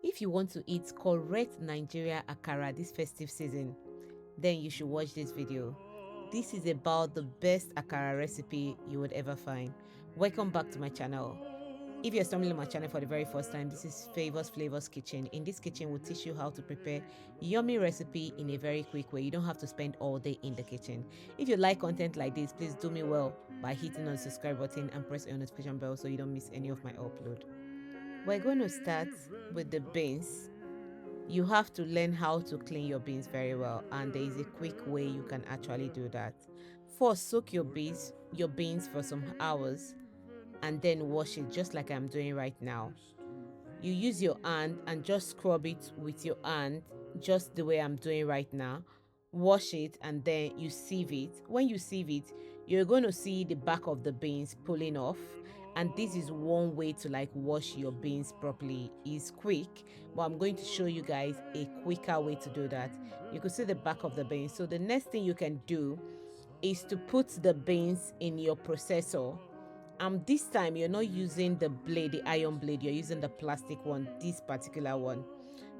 If you want to eat correct Nigerian Akara this festive season, then you should watch this video. This is about the best Akara recipe you would ever find. Welcome back to my channel. If you're stumbling on my channel for the very first time, this is Favors Flavors Kitchen. In this kitchen, we'll teach you how to prepare yummy recipe in a very quick way. You don't have to spend all day in the kitchen. If you like content like this, please do me well by hitting on the subscribe button and press your notification bell so you don't miss any of my upload. We're going to start with the beans. You have to learn how to clean your beans very well, and there is a quick way you can actually do that. First, soak your beans for some hours and then wash it just like I'm doing right now. You use your hand and just scrub it with your hand just the way I'm doing right now. Wash it and then you sieve it. When you sieve it, you're going to see the back of the beans pulling off, and this is one way to like wash your beans properly. It's quick, but I'm going to show you guys a quicker way to do that. You can see the back of the beans. So the next thing you can do is to put the beans in your processor. This time you're not using the blade, the iron blade, you're using the plastic one, this particular one.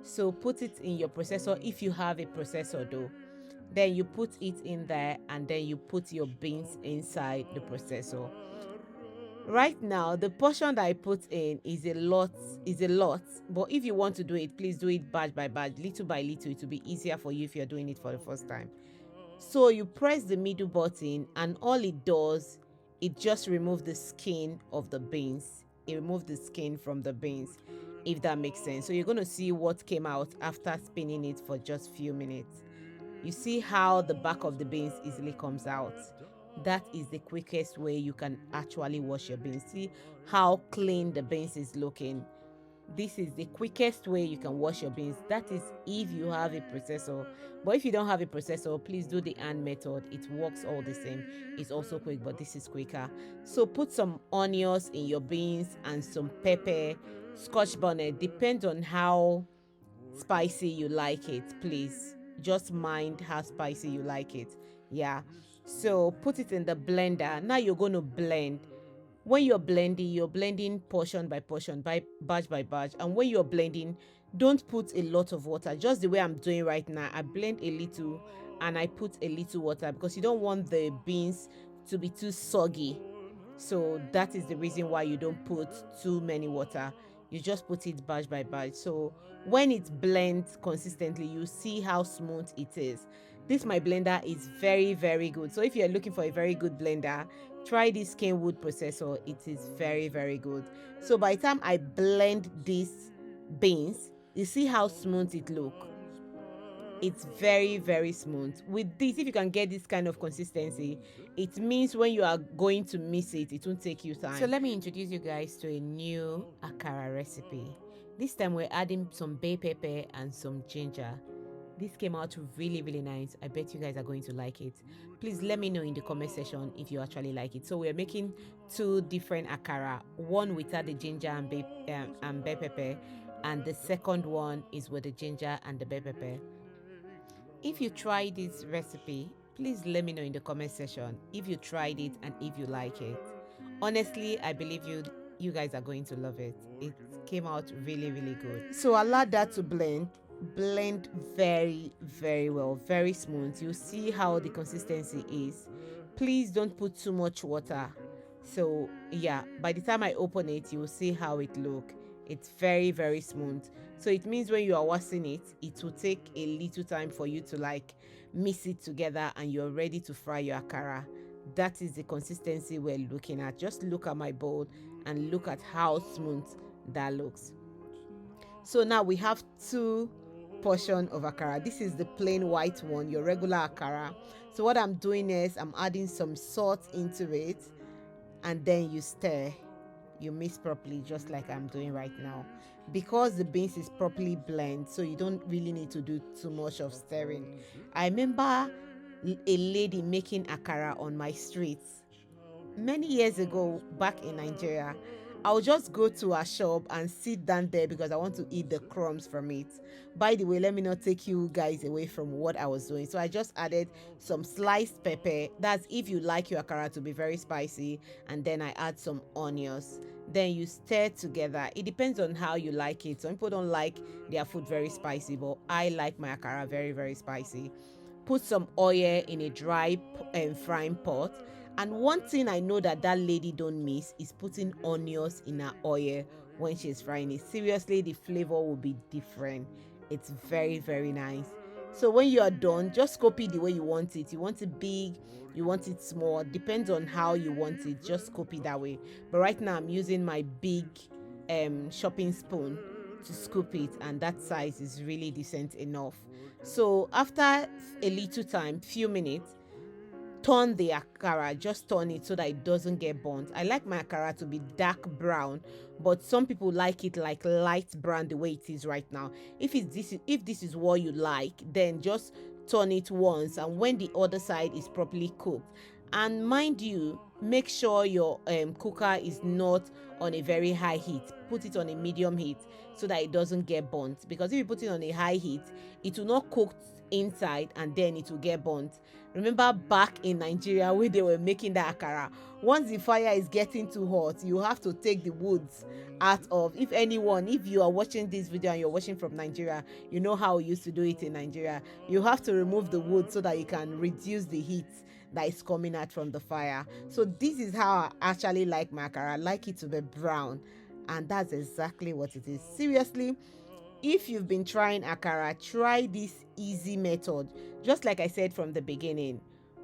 So put it in your processor if you have a processor though. Then you put it in there and then you put your beans inside the processor. Right now, the portion that I put in is a lot, but if you want to do it, please do it batch by batch, little by little. It will be easier for you if you're doing it for the first time. So you press the middle button and all it does, it just removes the skin of the beans. It removes the skin from the beans, if that makes sense. So you're going to see what came out after spinning it for just few minutes. You see how the back of the beans easily comes out. That is the quickest way you can actually wash your beans. See how clean the beans is looking. This is the quickest way you can wash your beans. That is if you have a processor. But if you don't have a processor, please do the hand method. It works all the same. It's also quick, but this is quicker. So put some onions in your beans and some pepper, Scotch bonnet. Depends on how spicy you like it, please. Just mind how spicy you like it. Yeah. So put it in the blender. Now you're going to blend. When you're blending portion by portion, by batch, and when you're blending, don't put a lot of water. Just the way I'm doing right now, I blend a little and I put a little water because you don't want the beans to be too soggy. So that is the reason why you don't put too many water. You just put it batch by batch. So when it blends consistently, you see how smooth it is. This my blender is very, very good. So if you're looking for a very good blender, try this Kenwood processor. It is very, very good. So by the time I blend these beans, you see how smooth it look. It's very, very smooth. With this, if you can get this kind of consistency, it means when you are going to mix it, it won't take you time. So let me introduce you guys to a new akara recipe. This time we're adding some bay pepper and some ginger. This came out really, really nice. I bet you guys are going to like it. Please let me know in the comment section if you actually like it. So we're making two different akara, one without the ginger and bay pepper, and the second one is with the ginger and the bay pepper. If you try this recipe, please let me know in the comment section if you tried it and if you like it. Honestly, I believe you guys are going to love it. It came out really, really good. So allow that to blend very, very well, very smooth. You see how the consistency is. Please don't put too much water. So yeah, by the time I open it, you will see how it look. It's very, very smooth. So it means when you are washing it, it will take a little time for you to like mix it together and you're ready to fry your akara. That is the consistency we're looking at. Just look at my bowl and look at how smooth that looks. So now we have two portion of akara. This is the plain white one, your regular akara. So what I'm doing is I'm adding some salt into it and then you stir. You mix properly just like I'm doing right now, because the beans is properly blended, so you don't really need to do too much of stirring. I remember a lady making akara on my streets many years ago back in Nigeria. I'll just go to a shop and sit down there because I want to eat the crumbs from it. By the way, let me not take you guys away from what I was doing. So I just added some sliced pepper. That's if you like your akara to be very spicy. And then I add some onions. Then you stir together. It depends on how you like it. Some people don't like their food very spicy, but I like my akara very, very spicy. Put some oil in a dry frying pot. And one thing I know that that lady don't miss is putting onions in her oil when she's frying it. Seriously, the flavor will be different. It's very, very nice. So when you are done, just copy the way you want it. You want it big, you want it small, depends on how you want it. Just copy that way. But right now I'm using my big shopping spoon to scoop it, and that size is really decent enough. So after a little time, few minutes, turn the akara, just turn it so that it doesn't get burnt. I like my akara to be dark brown, but some people like it like light brown the way it is right now. If this is what you like, then just turn it once, and when the other side is properly cooked, and mind you, make sure your cooker is not on a very high heat. Put it on a medium heat so that it doesn't get burnt, because if you put it on a high heat, it will not cook inside and then it will get burnt. Remember back in Nigeria where they were making the akara, once the fire is getting too hot, you have to take the woods out of. If you are watching this video and you're watching from Nigeria, you know how we used to do it in Nigeria. You have to remove the wood so that you can reduce the heat that is coming out from the fire. So this is how I actually like my akara. I like it to be brown, and that's exactly what it is. Seriously, if you've been trying akara, try this easy method. Just like I said from the beginning,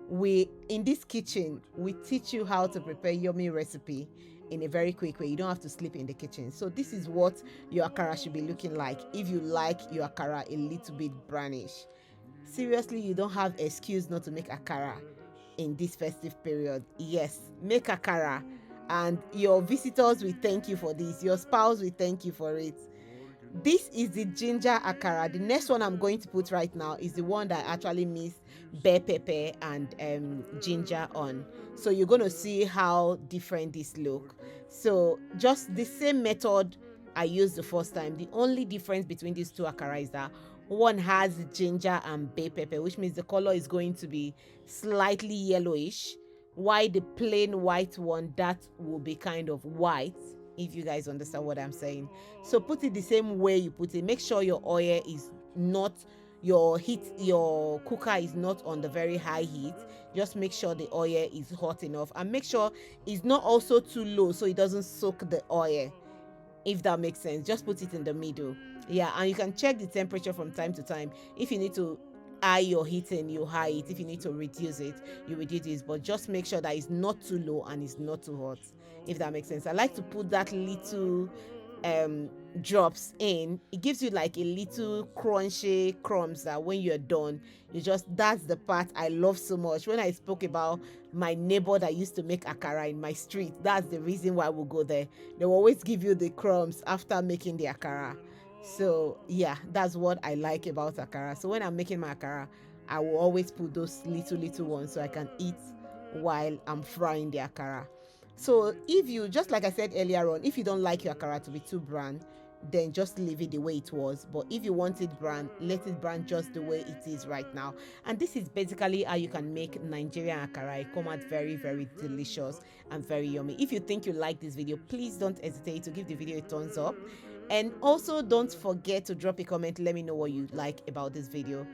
we in this kitchen we teach you how to prepare yummy recipe in a very quick way. You don't have to sleep in the kitchen. So this is what your akara should be looking like if you like your akara a little bit brownish. Seriously, you don't have excuse not to make akara in this festive period. Yes, make akara, and your visitors will thank you for this. Your spouse will thank you for it. This is the ginger akara. The next one I'm going to put right now is the one that actually mix bell pepper and ginger on. So you're going to see how different this look. So just the same method I used the first time. The only difference between these two akara is that one has ginger and bell pepper, which means the color is going to be slightly yellowish, while the plain white one, that will be kind of white, if you guys understand what I'm saying. So put it the same way you put it. Make sure your oil is not, your cooker is not on the very high heat. Just make sure the oil is hot enough, and make sure it's not also too low so it doesn't soak the oil, if that makes sense. Just put it in the middle. Yeah, and you can check the temperature from time to time. If you need to high your heating, you high it. If you need to reduce it, you reduce it. But just make sure that it's not too low and it's not too hot, if that makes sense. I like to put that little um drops in. It gives you like a little crunchy crumbs that when you're done, you just, that's the part I love so much. When I spoke about my neighbor that used to make akara in my street, that's the reason why we go there. They will always give you the crumbs after making the akara. So yeah, that's what I like about akara. So when I'm making my akara, I will always put those little ones so I can eat while I'm frying the akara. So if you, just like I said earlier on, if you don't like your akara to be too brown, then just leave it the way it was. But if you want it brown, let it brown just the way it is right now. And this is basically how you can make Nigerian akara. It come out very, very delicious and very yummy. If you think you like this video, please don't hesitate to give the video a thumbs up. And also don't forget to drop a comment. Let me know what you like about this video.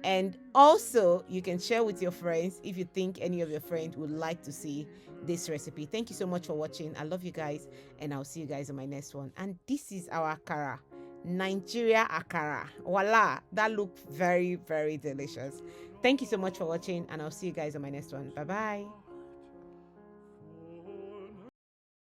And also, you can share with your friends if you think any of your friends would like to see this recipe. Thank you so much for watching. I love you guys, and I'll see you guys on my next one. And this is our akara, Nigeria akara. Voila, that looked very, very delicious. Thank you so much for watching, and I'll see you guys on my next one. Bye bye.